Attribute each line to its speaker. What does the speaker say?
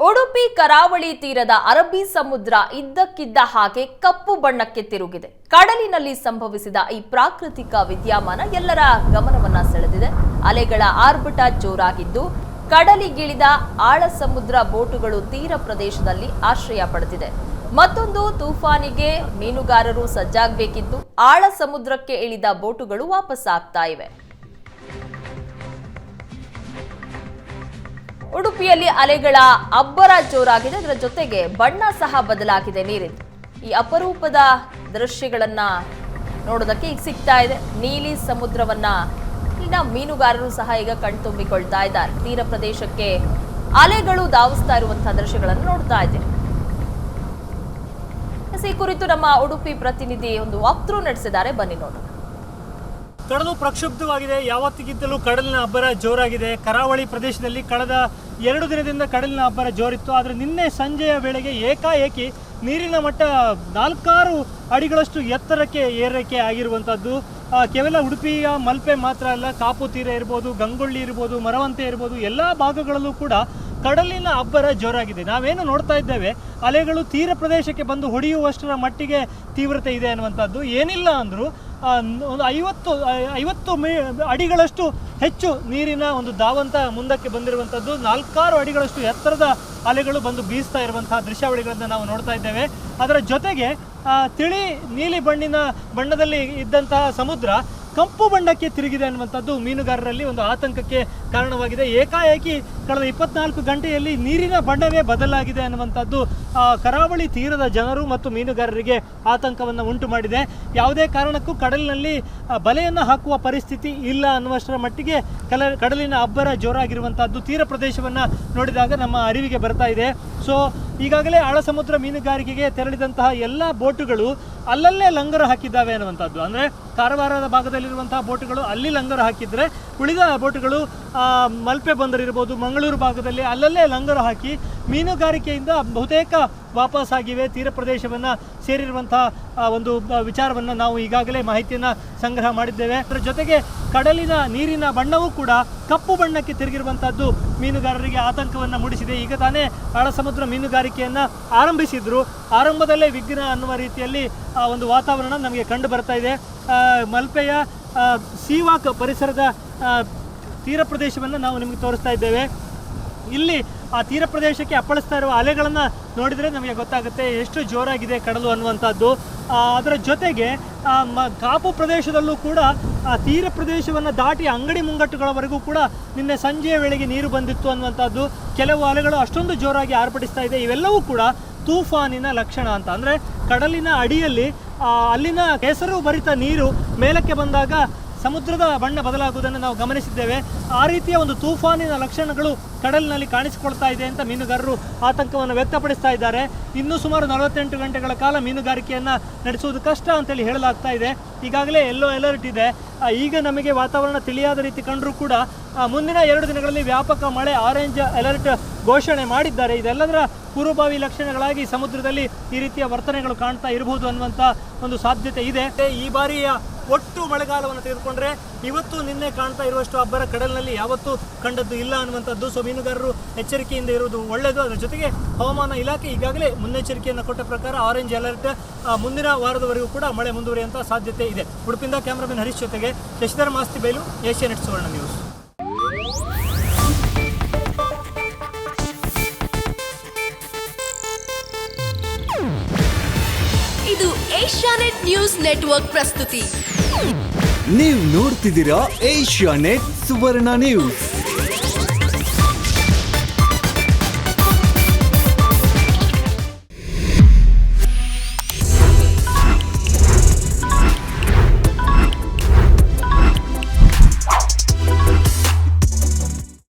Speaker 1: ಉಡುಪಿ ಕರಾವಳಿ ತೀರದ ಅರಬ್ಬಿ ಸಮುದ್ರ ಇದ್ದಕ್ಕಿದ್ದ ಹಾಗೆ ಕಪ್ಪು ಬಣ್ಣಕ್ಕೆ ತಿರುಗಿದೆ. ಕಡಲಿನಲ್ಲಿ ಸಂಭವಿಸಿದ ಈ ಪ್ರಾಕೃತಿಕ ವಿದ್ಯಮಾನ ಎಲ್ಲರ ಗಮನವನ್ನ ಸೆಳೆದಿದೆ. ಅಲೆಗಳ ಆರ್ಭಟ ಜೋರಾಗಿದ್ದು ಕಡಲಿಗಿಳಿದ ಆಳ ಸಮುದ್ರ ಬೋಟುಗಳು ತೀರ ಪ್ರದೇಶದಲ್ಲಿ ಆಶ್ರಯ ಪಡೆದಿದೆ. ಮತ್ತೊಂದು ತೂಫಾನಿಗೆ ಮೀನುಗಾರರು ಸಜ್ಜಾಗಬೇಕಿದ್ದು ಆಳ ಸಮುದ್ರಕ್ಕೆ ಇಳಿದ ಬೋಟುಗಳು ವಾಪಸ್ ಆಗ್ತಾ ಇವೆ. ಉಡುಪಿಯಲ್ಲಿ ಅಲೆಗಳ ಅಬ್ಬರ ಜೋರಾಗಿದೆ. ಅದರ ಜೊತೆಗೆ ಬಣ್ಣ ಸಹ ಬದಲಾಗಿದೆ ನೀರಿದ್ದು. ಈ ಅಪರೂಪದ ದೃಶ್ಯಗಳನ್ನ ನೋಡೋದಕ್ಕೆ ಈಗ ಸಿಗ್ತಾ ಇದೆ. ನೀಲಿ ಸಮುದ್ರವನ್ನ ಇಲ್ಲಿನ ಮೀನುಗಾರರು ಸಹ ಈಗ ಕಣ್ತುಂಬಿಕೊಳ್ತಾ ಇದ್ದಾರೆ. ತೀರ ಪ್ರದೇಶಕ್ಕೆ ಅಲೆಗಳು ಧಾವಿಸ್ತಾ ಇರುವಂತಹ ದೃಶ್ಯಗಳನ್ನು ನೋಡ್ತಾ ಇದ್ದೀರಿ. ಈ ಕುರಿತು ನಮ್ಮ ಉಡುಪಿ ಪ್ರತಿನಿಧಿ ಒಂದು ವಾಕ್ ಥ್ರೂ ನಡೆಸಿದ್ದಾರೆ, ಬನ್ನಿ ನೋಡೋಣ.
Speaker 2: ಕಡಲು ಪ್ರಕ್ಷುಬ್ಧವಾಗಿದೆ. ಯಾವತ್ತಿಗಿಂತಲೂ ಕಡಲಿನ ಅಬ್ಬರ ಜೋರಾಗಿದೆ. ಕರಾವಳಿ ಪ್ರದೇಶದಲ್ಲಿ ಕಳೆದ 2 ದಿನದಿಂದ ಕಡಲಿನ ಅಬ್ಬರ ಜೋರಿತ್ತು. ಆದರೆ ನಿನ್ನೆ ಸಂಜೆಯ ವೇಳೆಗೆ ಏಕಾಏಕಿ ನೀರಿನ ಮಟ್ಟ 4-6 ಅಡಿಗಳಷ್ಟು ಎತ್ತರಕ್ಕೆ ಏರಿಕೆ ಆಗಿರುವಂಥದ್ದು. ಕೇವಲ ಉಡುಪಿಯ ಮಲ್ಪೆ ಮಾತ್ರ ಅಲ್ಲ, ಕಾಪು ತೀರ ಇರ್ಬೋದು, ಗಂಗೊಳ್ಳಿ ಇರ್ಬೋದು, ಮರವಂತೆ ಇರ್ಬೋದು, ಎಲ್ಲ ಭಾಗಗಳಲ್ಲೂ ಕೂಡ ಕಡಲಿನ ಅಬ್ಬರ ಜೋರಾಗಿದೆ. ನಾವೇನು ನೋಡ್ತಾ ಇದ್ದೇವೆ, ಅಲೆಗಳು ತೀರ ಪ್ರದೇಶಕ್ಕೆ ಬಂದು ಹೊಡೆಯುವಷ್ಟರ ಮಟ್ಟಿಗೆ ತೀವ್ರತೆ ಇದೆ ಅನ್ನುವಂಥದ್ದು. ಏನಿಲ್ಲ ಅಂದರೂ ಒಂದು 50 ಅಡಿಗಳಷ್ಟು ಹೆಚ್ಚು ನೀರಿನ ಒಂದು ಧಾವಂತ ಮುಂದಕ್ಕೆ ಬಂದಿರುವಂಥದ್ದು. 4-6 ಅಡಿಗಳಷ್ಟು ಎತ್ತರದ ಅಲೆಗಳು ಬಂದು ಬೀಸ್ತಾ ಇರುವಂತಹ ದೃಶ್ಯಾವಳಿಗಳನ್ನು ನಾವು ನೋಡ್ತಾ ಇದ್ದೇವೆ. ಅದರ ಜೊತೆಗೆ ತಿಳಿ ನೀಲಿ ಬಣ್ಣದಲ್ಲಿ ಇದ್ದಂತಹ ಸಮುದ್ರ ಕಪ್ಪು ಬಣ್ಣಕ್ಕೆ ತಿರುಗಿದೆ ಅನ್ನುವಂಥದ್ದು ಮೀನುಗಾರರಲ್ಲಿ ಒಂದು ಆತಂಕಕ್ಕೆ ಕಾರಣವಾಗಿದೆ. ಏಕಾಏಕಿ ಕಳೆದ 24 ಗಂಟೆಯಲ್ಲಿ ನೀರಿನ ಬಣ್ಣವೇ ಬದಲಾಗಿದೆ ಅನ್ನುವಂಥದ್ದು ಕರಾವಳಿ ತೀರದ ಜನರು ಮತ್ತು ಮೀನುಗಾರರಿಗೆ ಆತಂಕವನ್ನು ಉಂಟು ಮಾಡಿದೆ. ಯಾವುದೇ ಕಾರಣಕ್ಕೂ ಕಡಲಿನಲ್ಲಿ ಬಲೆಯನ್ನು ಹಾಕುವ ಪರಿಸ್ಥಿತಿ ಇಲ್ಲ ಅನ್ನುವಷ್ಟರ ಮಟ್ಟಿಗೆ ಕಡಲಿನ ಅಬ್ಬರ ಜೋರಾಗಿರುವಂಥದ್ದು ತೀರ ಪ್ರದೇಶವನ್ನು ನೋಡಿದಾಗ ನಮ್ಮ ಅರಿವಿಗೆ ಬರ್ತಾ ಇದೆ. ಸೊ ಈಗಾಗಲೇ ಆಳ ಸಮುದ್ರ ಮೀನುಗಾರಿಕೆಗೆ ತೆರಳಿದಂತಹ ಎಲ್ಲ ಬೋಟುಗಳು ಅಲ್ಲಲ್ಲೇ ಲಂಗರು ಹಾಕಿದ್ದಾವೆ ಅನ್ನುವಂಥದ್ದು. ಅಂದರೆ ಕಾರವಾರದ ಭಾಗದಲ್ಲಿರುವಂತಹ ಬೋಟುಗಳು ಅಲ್ಲಿ ಲಂಗರು ಹಾಕಿದರೆ, ಉಳಿದ ಬೋಟುಗಳು ಮಲ್ಪೆ ಬಂದರಿರ್ಬೋದು, ಮಂಗಳೂರು ಭಾಗದಲ್ಲಿ ಅಲ್ಲಲ್ಲೇ ಲಂಗರು ಹಾಕಿ ಮೀನುಗಾರಿಕೆಯಿಂದ ಬಹುತೇಕ ವಾಪಸ್ ಆಗಿವೆ. ತೀರ ಪ್ರದೇಶವನ್ನು ಸೇರಿರುವಂತಹ ಒಂದು ವಿಚಾರವನ್ನು ನಾವು ಈಗಾಗಲೇ ಮಾಹಿತಿಯನ್ನು ಸಂಗ್ರಹ ಮಾಡಿದ್ದೇವೆ. ಅದರ ಜೊತೆಗೆ ಕಡಲಿನ ನೀರಿನ ಬಣ್ಣವೂ ಕೂಡ ಕಪ್ಪು ಬಣ್ಣಕ್ಕೆ ತಿರುಗಿರುವಂಥದ್ದು ಮೀನುಗಾರರಿಗೆ ಆತಂಕವನ್ನು ಮೂಡಿಸಿದೆ. ಈಗ ತಾನೇ ಆಳ ಸಮುದ್ರ ಮೀನುಗಾರಿಕೆಯನ್ನು ಆರಂಭಿಸಿದ್ರು. ಆರಂಭದಲ್ಲೇ ವಿಘ್ನ ಅನ್ನುವ ರೀತಿಯಲ್ಲಿ ಒಂದು ವಾತಾವರಣ ನಮಗೆ ಕಂಡು ಬರ್ತಾ ಇದೆ. ಮಲ್ಪೆಯ ಸೀವಾಕ್ ಪರಿಸರದ ತೀರ ಪ್ರದೇಶವನ್ನು ನಾವು ನಿಮಗೆ ತೋರಿಸ್ತಾ ಇದ್ದೇವೆ. ಇಲ್ಲಿ ಆ ತೀರ ಪ್ರದೇಶಕ್ಕೆ ಅಪ್ಪಳಿಸ್ತಾ ಇರುವ ಅಲೆಗಳನ್ನು ನೋಡಿದರೆ ನಮಗೆ ಗೊತ್ತಾಗುತ್ತೆ ಎಷ್ಟು ಜೋರಾಗಿದೆ ಕಡಲು ಅನ್ನುವಂಥದ್ದು. ಅದರ ಜೊತೆಗೆ ಕಾಪು ಪ್ರದೇಶದಲ್ಲೂ ಕೂಡ ತೀರ ಪ್ರದೇಶವನ್ನು ದಾಟಿ ಅಂಗಡಿ ಮುಂಗಟ್ಟುಗಳವರೆಗೂ ಕೂಡ ನಿನ್ನೆ ಸಂಜೆಯ ವೇಳೆಗೆ ನೀರು ಬಂದಿತ್ತು ಅನ್ನುವಂಥದ್ದು. ಕೆಲವು ಅಲೆಗಳು ಅಷ್ಟೊಂದು ಜೋರಾಗಿ ಆರ್ಭಟಿಸ್ತಾ ಇದೆ. ಇವೆಲ್ಲವೂ ಕೂಡ ತೂಫಾನಿನ ಲಕ್ಷಣ ಅಂತ. ಅಂದರೆ ಕಡಲಿನ ಅಡಿಯಲ್ಲಿ ಅಲ್ಲಿನ ಕೆಸರು ಭರಿತ ನೀರು ಮೇಲಕ್ಕೆ ಬಂದಾಗ ಸಮುದ್ರದ ಬಣ್ಣ ಬದಲಾಗುವುದನ್ನು ನಾವು ಗಮನಿಸಿದ್ದೇವೆ. ಆ ರೀತಿಯ ಒಂದು ತೂಫಾನಿನ ಲಕ್ಷಣಗಳು ಕಡಲಿನಲ್ಲಿ ಕಾಣಿಸಿಕೊಳ್ತಾ ಇದೆ ಅಂತ ಮೀನುಗಾರರು ಆತಂಕವನ್ನು ವ್ಯಕ್ತಪಡಿಸ್ತಾ ಇದ್ದಾರೆ. ಇನ್ನೂ ಸುಮಾರು 48 ಗಂಟೆಗಳ ಕಾಲ ಮೀನುಗಾರಿಕೆಯನ್ನು ನಡೆಸುವುದು ಕಷ್ಟ ಅಂತೇಳಿ ಹೇಳಲಾಗ್ತಾ ಇದೆ. ಈಗಾಗಲೇ ಯೆಲ್ಲೋ ಅಲರ್ಟ್ ಇದೆ. ಈಗ ನಮಗೆ ವಾತಾವರಣ ತಿಳಿಯಾದ ರೀತಿ ಕಂಡರೂ ಕೂಡ ಮುಂದಿನ 2 ದಿನಗಳಲ್ಲಿ ವ್ಯಾಪಕ ಮಳೆ, ಆರೆಂಜ್ ಅಲರ್ಟ್ ಘೋಷಣೆ ಮಾಡಿದ್ದಾರೆ. ಇದೆಲ್ಲದರ ಪೂರ್ವಭಾವಿ ಲಕ್ಷಣಗಳಾಗಿ ಸಮುದ್ರದಲ್ಲಿ ಈ ರೀತಿಯ ವರ್ತನೆಗಳು ಕಾಣ್ತಾ ಇರಬಹುದು ಅನ್ನುವಂಥ ಒಂದು ಸಾಧ್ಯತೆ ಇದೆ. ಈ ಬಾರಿಯ ಒಟ್ಟು ಮಳೆಗಾಲವನ್ನು ತೆಗೆದುಕೊಂಡ್ರೆ ಇವತ್ತು ನಿನ್ನೆ ಕಾಣ್ತಾ ಇರುವಷ್ಟು ಅಬ್ಬರ ಕಡಲಿನಲ್ಲಿ ಯಾವತ್ತೂ ಕಂಡದ್ದು ಇಲ್ಲ ಅನ್ನುವಂಥದ್ದು. ಸೊ ಮೀನುಗಾರರು ಎಚ್ಚರಿಕೆಯಿಂದ ಇರುವುದು ಒಳ್ಳೆಯದು. ಅದರ ಜೊತೆಗೆ ಹವಾಮಾನ ಇಲಾಖೆ ಈಗಾಗಲೇ ಮುನ್ನೆಚ್ಚರಿಕೆಯನ್ನು ಕೊಟ್ಟ ಪ್ರಕಾರ ಆರೆಂಜ್ ಅಲರ್ಟ್ ಮುಂದಿನ ವಾರದವರೆಗೂ ಕೂಡ ಮಳೆ ಮುಂದುವರಿಯುವಂಥ ಸಾಧ್ಯತೆ ಇದೆ. ಉಡುಪಿಯಿಂದ ಕ್ಯಾಮರಾಮನ್ ಹರೀಶ್ ಜೊತೆಗೆ ಶಶಿಧರ್ ಮಾಸ್ತಿ ಬೈಲು, ಏಷ್ಯಾನೆಟ್ ಸುವರ್ಣ ನ್ಯೂಸ್.
Speaker 3: ಇದು ಏಷ್ಯಾನೆಟ್ ನ್ಯೂಸ್ ನೆಟ್ವರ್ಕ್ ಪ್ರಸ್ತುತಿ.
Speaker 4: ನೀವು ನೋಡ್ತಿದ್ದೀರಾ ಏಷ್ಯಾನೆಟ್ ಸುವರ್ಣ ನ್ಯೂಸ್.